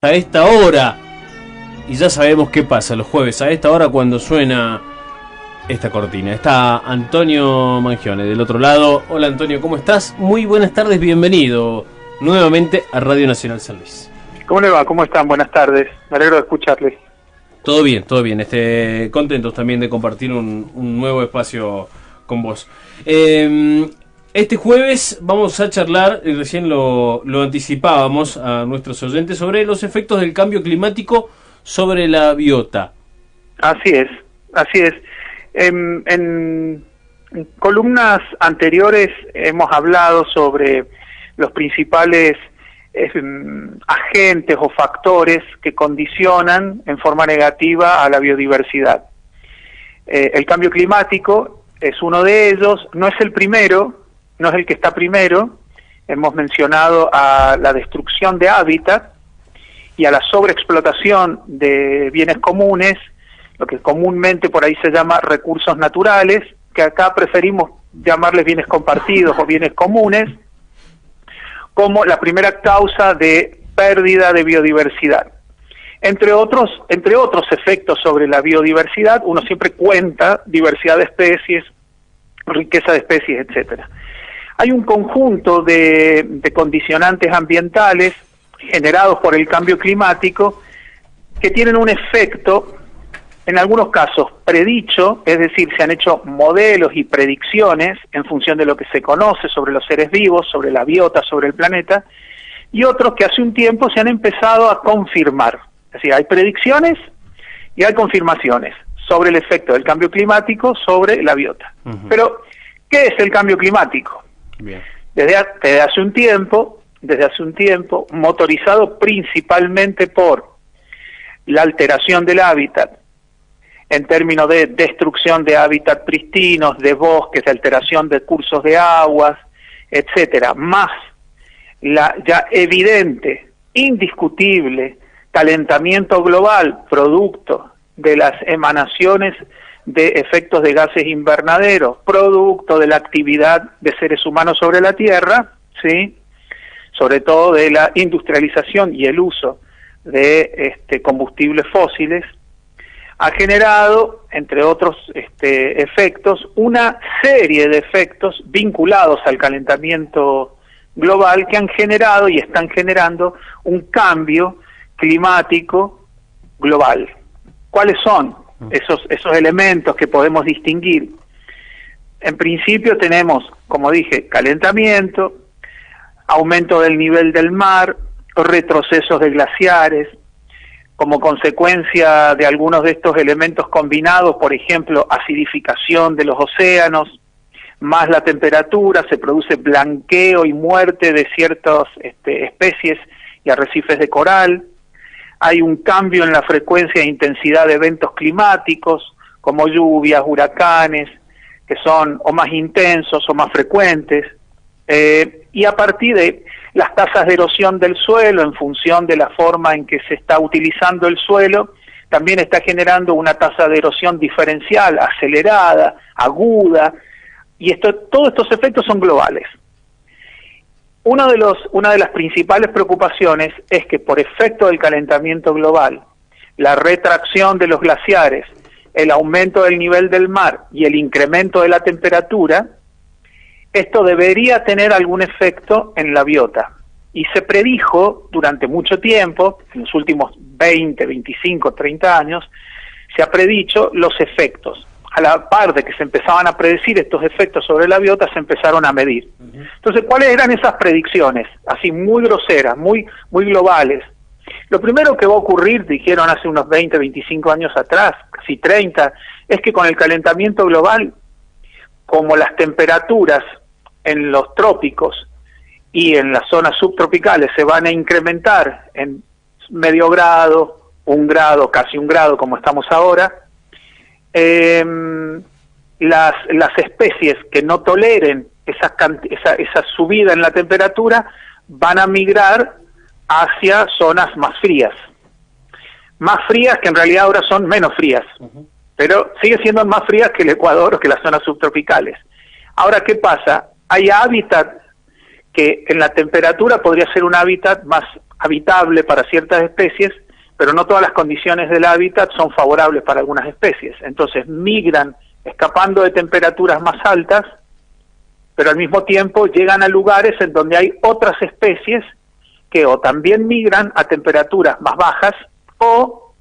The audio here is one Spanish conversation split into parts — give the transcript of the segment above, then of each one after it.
A esta hora, y ya sabemos qué pasa los jueves a esta hora cuando suena esta cortina. Está Antonio Mangione del otro lado. Hola Antonio, ¿cómo estás? Muy buenas tardes, bienvenido nuevamente a Radio Nacional San Luis. ¿Cómo le va? ¿Cómo están? Buenas tardes, me alegro de escucharles. Todo bien, todo bien. Contentos también de compartir un nuevo espacio con vos. Este jueves vamos a charlar, y recién lo anticipábamos a nuestros oyentes, sobre los efectos del cambio climático sobre la biota. Así es, así es. En columnas anteriores hemos hablado sobre los principales agentes o factores que condicionan en forma negativa a la biodiversidad. El cambio climático es uno de ellos, no es el primero, no es el que está primero. Hemos mencionado a la destrucción de hábitat y a la sobreexplotación de bienes comunes, lo que comúnmente por ahí se llama recursos naturales, que acá preferimos llamarles bienes compartidos o bienes comunes, como la primera causa de pérdida de biodiversidad. Entre otros efectos sobre la biodiversidad, uno siempre cuenta diversidad de especies, riqueza de especies, etcétera. Hay un conjunto de condicionantes ambientales generados por el cambio climático que tienen un efecto, en algunos casos predicho, es decir, se han hecho modelos y predicciones en función de lo que se conoce sobre los seres vivos, sobre la biota, sobre el planeta, y otros que hace un tiempo se han empezado a confirmar. Es decir, hay predicciones y hay confirmaciones sobre el efecto del cambio climático sobre la biota. Pero, ¿qué es el cambio climático? Bien. Desde hace un tiempo, motorizado principalmente por la alteración del hábitat, en términos de destrucción de hábitat pristinos, de bosques, de alteración de cursos de aguas, etcétera, más la ya evidente, indiscutible calentamiento global, producto de las emanaciones de efectos de gases invernaderos, producto de la actividad de seres humanos sobre la Tierra, ¿sí? Sobre todo de la industrialización y el uso de combustibles fósiles, ha generado, entre otros efectos, una serie de efectos vinculados al calentamiento global que han generado y están generando un cambio climático global. ¿Cuáles son esos elementos que podemos distinguir? En principio tenemos, como dije, calentamiento, aumento del nivel del mar, retrocesos de glaciares. Como consecuencia de algunos de estos elementos combinados, por ejemplo, acidificación de los océanos, más la temperatura, se produce blanqueo y muerte de ciertas especies y arrecifes de coral. Hay un cambio en la frecuencia e intensidad de eventos climáticos, como lluvias, huracanes, que son o más intensos o más frecuentes, y a partir de las tasas de erosión del suelo, en función de la forma en que se está utilizando el suelo, también está generando una tasa de erosión diferencial, acelerada, aguda, y todos estos efectos son globales. Una de las principales preocupaciones es que por efecto del calentamiento global, la retracción de los glaciares, el aumento del nivel del mar y el incremento de la temperatura, esto debería tener algún efecto en la biota. Y se predijo durante mucho tiempo, en los últimos 20, 25, 30 años, se ha predicho los efectos. A la par de que se empezaban a predecir estos efectos sobre la biota, se empezaron a medir. Entonces, ¿cuáles eran esas predicciones? Así, muy groseras, muy globales. Lo primero que va a ocurrir, dijeron hace unos 20, 25 años atrás, casi 30, es que con el calentamiento global, como las temperaturas en los trópicos y en las zonas subtropicales se van a incrementar en medio grado, 1 grado, casi 1 grado como estamos ahora, las especies que no toleren esa subida en la temperatura van a migrar hacia zonas más frías que en realidad ahora son menos frías, pero sigue siendo más frías que el Ecuador o que las zonas subtropicales. Ahora, ¿qué pasa? Hay hábitat que en la temperatura podría ser un hábitat más habitable para ciertas especies, pero no todas las condiciones del hábitat son favorables para algunas especies. Entonces migran escapando de temperaturas más altas, pero al mismo tiempo llegan a lugares en donde hay otras especies que o también migran a temperaturas más bajas, o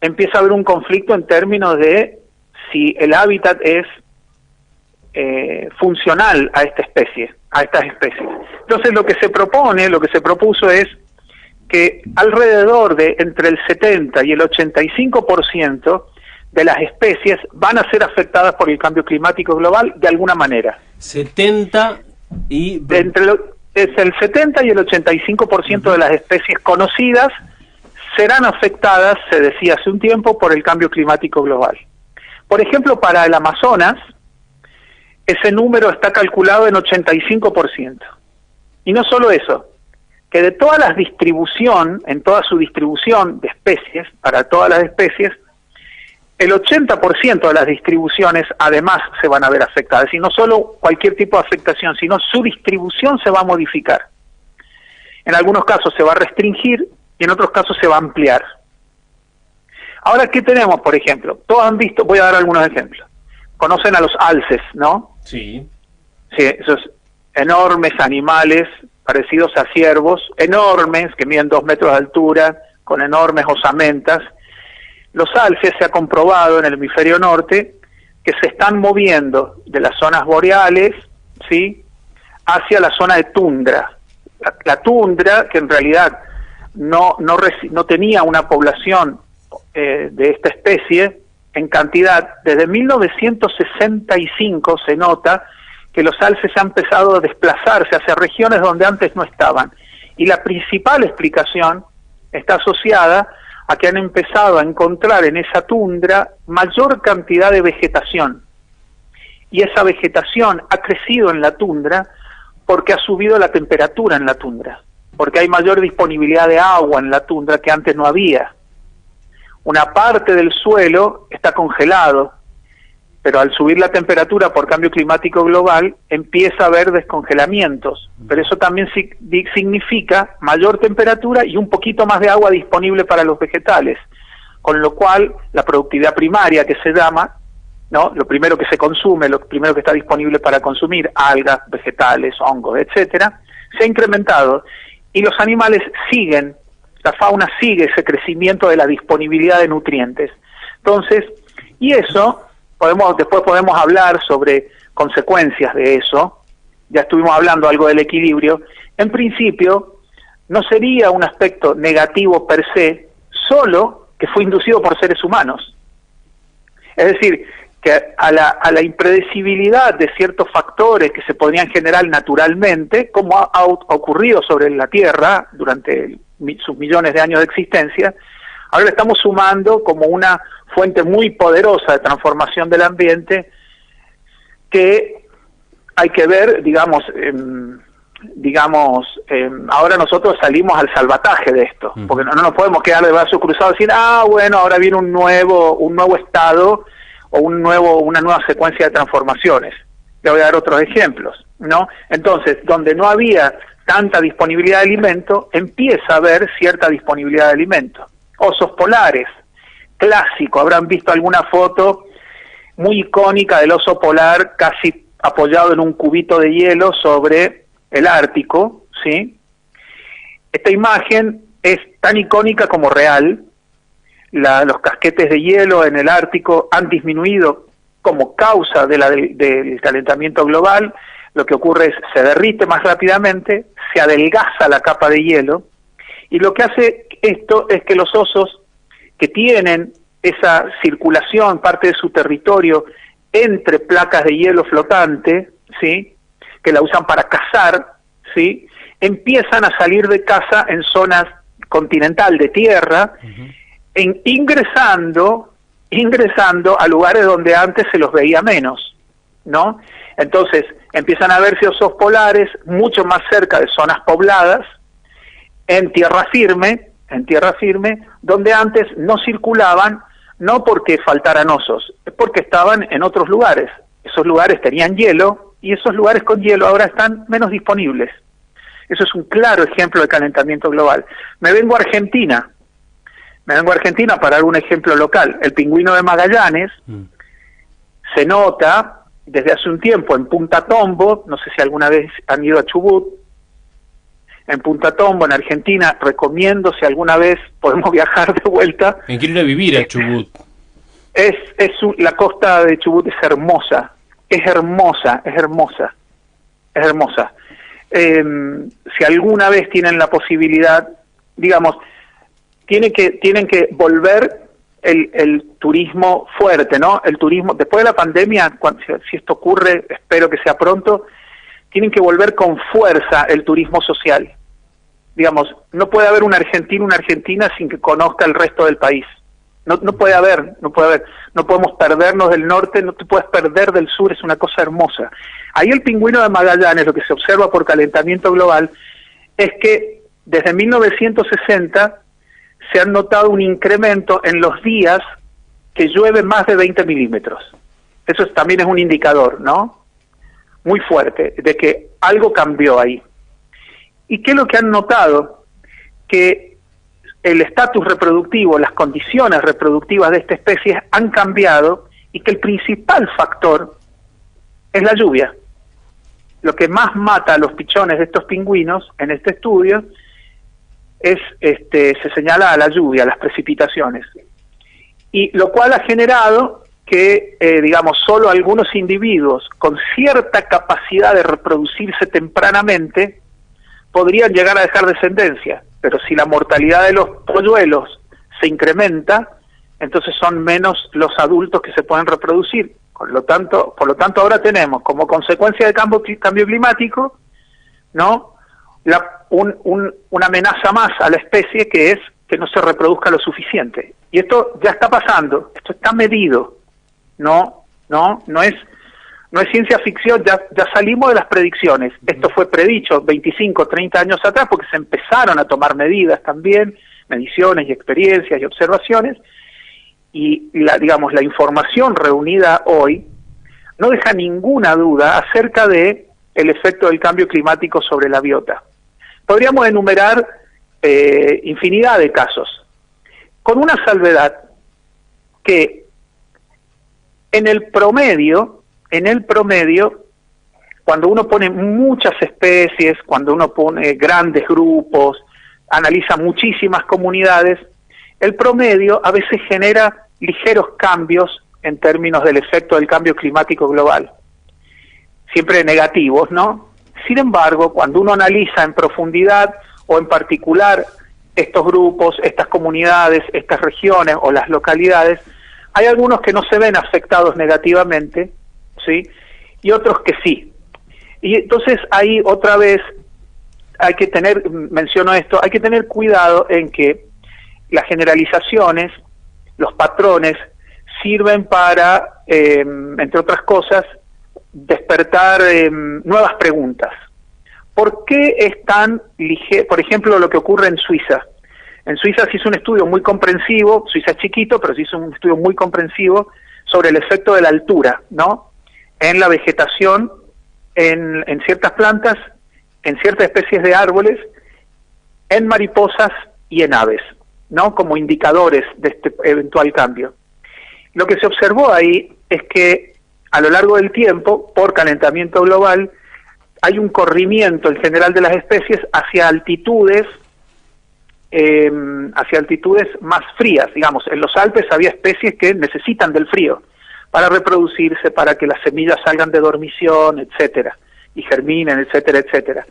empieza a haber un conflicto en términos de si el hábitat es funcional a esta especie, a estas especies. Entonces lo que se propuso es que alrededor de entre el 70 y el 85% de las especies van a ser afectadas por el cambio climático global de alguna manera. 70 y... Es el 70 y el 85% de las especies conocidas serán afectadas, se decía hace un tiempo, por el cambio climático global. Por ejemplo, para el Amazonas, ese número está calculado en 85%. Y no solo eso, que de toda la distribución, en toda su distribución de especies, para todas las especies, el 80% de las distribuciones además se van a ver afectadas, y no solo cualquier tipo de afectación, sino su distribución se va a modificar. En algunos casos se va a restringir y en otros casos se va a ampliar. Ahora, ¿qué tenemos, por ejemplo? Todos han visto, voy a dar algunos ejemplos. Conocen a los alces, ¿no? Sí. Sí, esos enormes animales parecidos a ciervos, enormes, que miden 2 metros de altura, con enormes osamentas. Los alces, se ha comprobado en el hemisferio norte que se están moviendo de las zonas boreales, ¿sí?, hacia la zona de tundra. La tundra, que en realidad no tenía una población de esta especie en cantidad, desde 1965 se nota que los alces han empezado a desplazarse hacia regiones donde antes no estaban. Y la principal explicación está asociada a que han empezado a encontrar en esa tundra mayor cantidad de vegetación. Y esa vegetación ha crecido en la tundra porque ha subido la temperatura en la tundra, porque hay mayor disponibilidad de agua en la tundra que antes no había. Una parte del suelo está congelado, pero al subir la temperatura por cambio climático global empieza a haber descongelamientos, pero eso también significa mayor temperatura y un poquito más de agua disponible para los vegetales, con lo cual la productividad primaria, que se llama, ¿no?, lo primero que se consume, lo primero que está disponible para consumir, algas, vegetales, hongos, etcétera, se ha incrementado, y los animales siguen, la fauna sigue ese crecimiento de la disponibilidad de nutrientes. Entonces, y eso después podemos hablar sobre consecuencias de eso. Ya estuvimos hablando algo del equilibrio. En principio, no sería un aspecto negativo per se, solo que fue inducido por seres humanos. Es decir, que a la impredecibilidad de ciertos factores que se podrían generar naturalmente, como ha ocurrido sobre la Tierra durante sus millones de años de existencia, ahora le estamos sumando como una fuente muy poderosa de transformación del ambiente, que hay que ver, ahora nosotros salimos al salvataje de esto, porque no nos podemos quedar de brazos cruzados y decir, bueno, ahora viene un nuevo estado o una nueva secuencia de transformaciones. Le voy a dar otros ejemplos, ¿no? Entonces, donde no había tanta disponibilidad de alimento, empieza a haber cierta disponibilidad de alimento. Osos polares, clásico, habrán visto alguna foto muy icónica del oso polar casi apoyado en un cubito de hielo sobre el Ártico, ¿sí? Esta imagen es tan icónica como real. Los casquetes de hielo en el Ártico han disminuido como causa del calentamiento global. Lo que ocurre es se derrite más rápidamente, se adelgaza la capa de hielo, y lo que hace esto es que los osos que tienen esa circulación, parte de su territorio, entre placas de hielo flotante, ¿sí?, que la usan para cazar, ¿sí?, empiezan a salir de caza en zonas continental de tierra, ingresando a lugares donde antes se los veía menos, ¿no? Entonces empiezan a verse osos polares mucho más cerca de zonas pobladas, en tierra firme, donde antes no circulaban, no porque faltaran osos, es porque estaban en otros lugares. Esos lugares tenían hielo, y esos lugares con hielo ahora están menos disponibles. Eso es un claro ejemplo de calentamiento global. Me vengo a Argentina para dar un ejemplo local. El pingüino de Magallanes se nota desde hace un tiempo en Punta Tombo, no sé si alguna vez han ido a Chubut, en Punta Tombo, en Argentina, recomiendo si alguna vez podemos viajar de vuelta. Me quiero ir a vivir a Chubut. La costa de Chubut es hermosa, es hermosa. Si alguna vez tienen la posibilidad, digamos, tienen que volver el turismo fuerte, ¿no? El turismo, después de la pandemia, si esto ocurre, espero que sea pronto, tienen que volver con fuerza el turismo social. Digamos, no puede haber un argentino, una argentina sin que conozca el resto del país. No puede haber. No podemos perdernos del norte, no te puedes perder del sur, es una cosa hermosa. Ahí el pingüino de Magallanes, lo que se observa por calentamiento global, es que desde 1960 se han notado un incremento en los días que llueve más de 20 milímetros. Eso también es un indicador, ¿no? Muy fuerte, de que algo cambió ahí. ¿Y qué es lo que han notado? Que el estatus reproductivo, las condiciones reproductivas de esta especie han cambiado y que el principal factor es la lluvia. Lo que más mata a los pichones de estos pingüinos en este estudio es, se señala a la lluvia, a las precipitaciones. Y lo cual ha generado que, digamos, solo algunos individuos con cierta capacidad de reproducirse tempranamente podrían llegar a dejar descendencia, pero si la mortalidad de los polluelos se incrementa, entonces son menos los adultos que se pueden reproducir. Por lo tanto ahora tenemos como consecuencia del cambio climático, ¿no?, una amenaza más a la especie, que es que no se reproduzca lo suficiente. Y esto ya está pasando, esto está medido, no es ciencia ficción, ya salimos de las predicciones. Esto fue predicho 25, 30 años atrás, porque se empezaron a tomar medidas también, mediciones y experiencias y observaciones, y la información reunida hoy no deja ninguna duda acerca de el efecto del cambio climático sobre la biota. Podríamos enumerar infinidad de casos, con una salvedad, que en el promedio, cuando uno pone muchas especies, cuando uno pone grandes grupos, analiza muchísimas comunidades, el promedio a veces genera ligeros cambios en términos del efecto del cambio climático global, siempre negativos, ¿no? Sin embargo, cuando uno analiza en profundidad o en particular estos grupos, estas comunidades, estas regiones o las localidades, hay algunos que no se ven afectados negativamente, ¿sí?, y otros que sí. Y entonces ahí otra vez hay que tener cuidado en que las generalizaciones, los patrones, sirven para, entre otras cosas, despertar nuevas preguntas. ¿Por qué es tan ligero? Por ejemplo, lo que ocurre en Suiza. En Suiza se hizo un estudio muy comprensivo, Suiza es chiquito, pero se hizo un estudio muy comprensivo sobre el efecto de la altura, ¿no?, en la vegetación, en ciertas plantas, en ciertas especies de árboles, en mariposas y en aves, ¿no?, como indicadores de este eventual cambio. Lo que se observó ahí es que a lo largo del tiempo, por calentamiento global, hay un corrimiento en general de las especies hacia altitudes más frías. Digamos, en los Alpes había especies que necesitan del frío para reproducirse, para que las semillas salgan de dormición, etcétera, y germinen, etcétera, etcétera.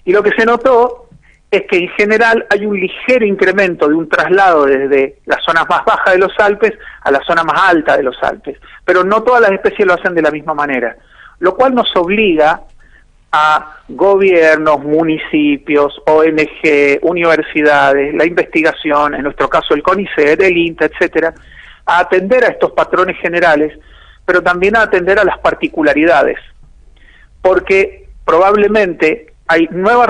Y lo que se notó es que en general hay un ligero incremento de un traslado desde las zonas más bajas de los Alpes a la zona más alta de los Alpes, pero no todas las especies lo hacen de la misma manera, lo cual nos obliga a gobiernos, municipios, ONG, universidades, la investigación, en nuestro caso el CONICET, el INTA, etcétera, a atender a estos patrones generales, pero también a atender a las particularidades, porque probablemente hay nuevas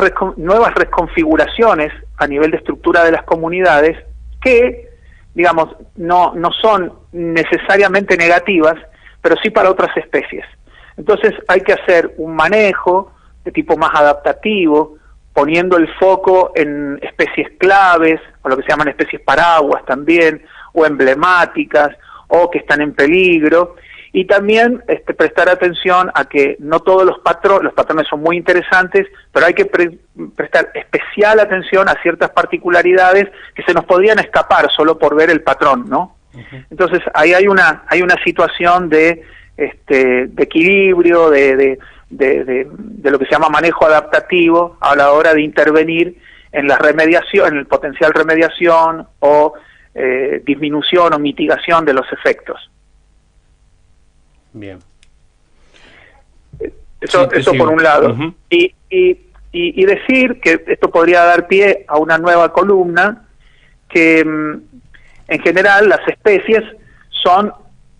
reconfiguraciones a nivel de estructura de las comunidades que, digamos, no son necesariamente negativas, pero sí para otras especies. Entonces hay que hacer un manejo de tipo más adaptativo, poniendo el foco en especies claves, o lo que se llaman especies paraguas también, o emblemáticas, o que están en peligro, y también prestar atención a que no todos los patrones son muy interesantes, pero hay que prestar especial atención a ciertas particularidades que se nos podrían escapar solo por ver el patrón, ¿no? Uh-huh. Entonces ahí hay una situación de equilibrio, de lo que se llama manejo adaptativo a la hora de intervenir en la remediación, en el potencial remediación o disminución o mitigación de los efectos. Bien. Eso por un lado. Uh-huh. Y decir que esto podría dar pie a una nueva columna, que en general las especies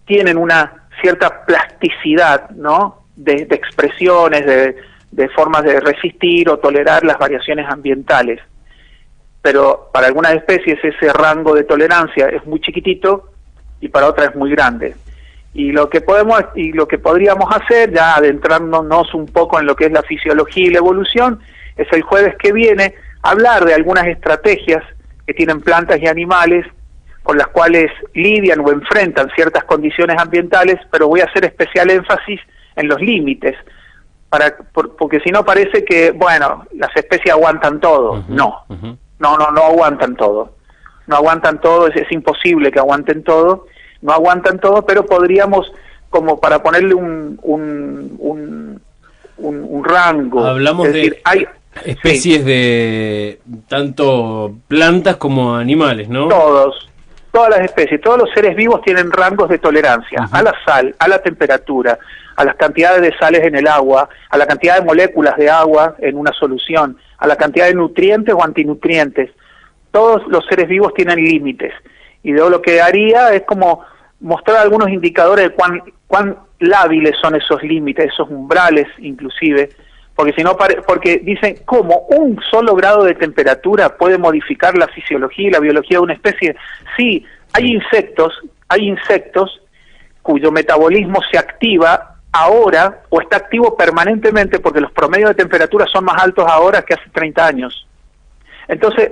tienen una cierta plasticidad, ¿no?, de expresiones, de formas de resistir o tolerar las variaciones ambientales. Pero para algunas especies ese rango de tolerancia es muy chiquitito y para otras es muy grande. Y lo que podríamos hacer, ya adentrándonos un poco en lo que es la fisiología y la evolución, es el jueves que viene hablar de algunas estrategias que tienen plantas y animales con las cuales lidian o enfrentan ciertas condiciones ambientales, pero voy a hacer especial énfasis en los límites, porque si no parece que, bueno, las especies aguantan todo. Uh-huh. No aguantan todo. No aguantan todo, es imposible que aguanten todo. No aguantan todo, pero podríamos, como para ponerle un rango. Hablamos de especies de tanto plantas como animales, ¿no? Todas las especies, todos los seres vivos tienen rangos de tolerancia. Uh-huh. A la sal, a la temperatura, a las cantidades de sales en el agua, a la cantidad de moléculas de agua en una solución, a la cantidad de nutrientes o antinutrientes. Todos los seres vivos tienen límites. Y yo lo que haría es como mostrar algunos indicadores de cuán lábiles son esos límites, esos umbrales inclusive, porque si no porque dicen, ¿cómo un solo grado de temperatura puede modificar la fisiología y la biología de una especie? Sí, hay insectos cuyo metabolismo se activa ahora o está activo permanentemente porque los promedios de temperatura son más altos ahora que hace 30 años. Entonces,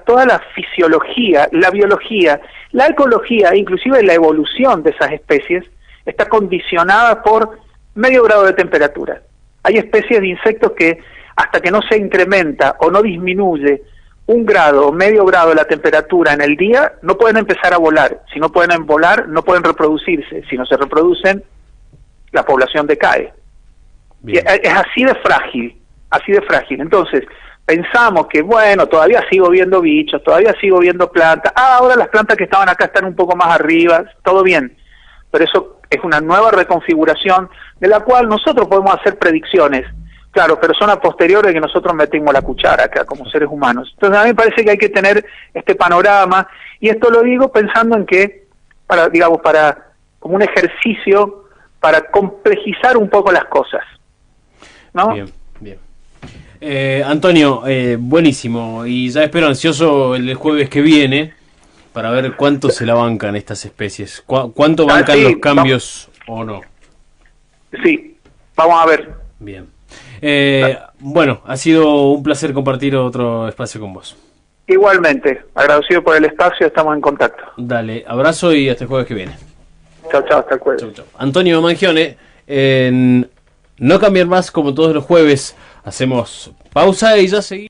toda la fisiología, la biología, la ecología, inclusive la evolución de esas especies, está condicionada por medio grado de temperatura. Hay especies de insectos que, hasta que no se incrementa o no disminuye 1 grado o medio grado de la temperatura en el día, no pueden empezar a volar. Si no pueden volar, no pueden reproducirse. Si no se reproducen, la población decae. Es así de frágil, así de frágil. Entonces, pensamos que, bueno, todavía sigo viendo bichos, todavía sigo viendo plantas, ahora las plantas que estaban acá están un poco más arriba, todo bien, pero eso es una nueva reconfiguración de la cual nosotros podemos hacer predicciones, claro, pero son a posteriori que nosotros metemos la cuchara acá como seres humanos. Entonces a mí me parece que hay que tener este panorama, y esto lo digo pensando en que, como un ejercicio para complejizar un poco las cosas, ¿no? Bien. Antonio, buenísimo, y ya espero ansioso el jueves que viene para ver cuánto se la bancan estas especies, cuánto bancan los cambios o no. Sí, vamos a ver. Bien. Bueno, ha sido un placer compartir otro espacio con vos. Igualmente, agradecido por el espacio, estamos en contacto. Dale, abrazo y hasta el jueves que viene. Chao, hasta el jueves. Chau. Antonio Mangione, en No Cambiar Más, como todos los jueves, hacemos pausa y ya seguimos.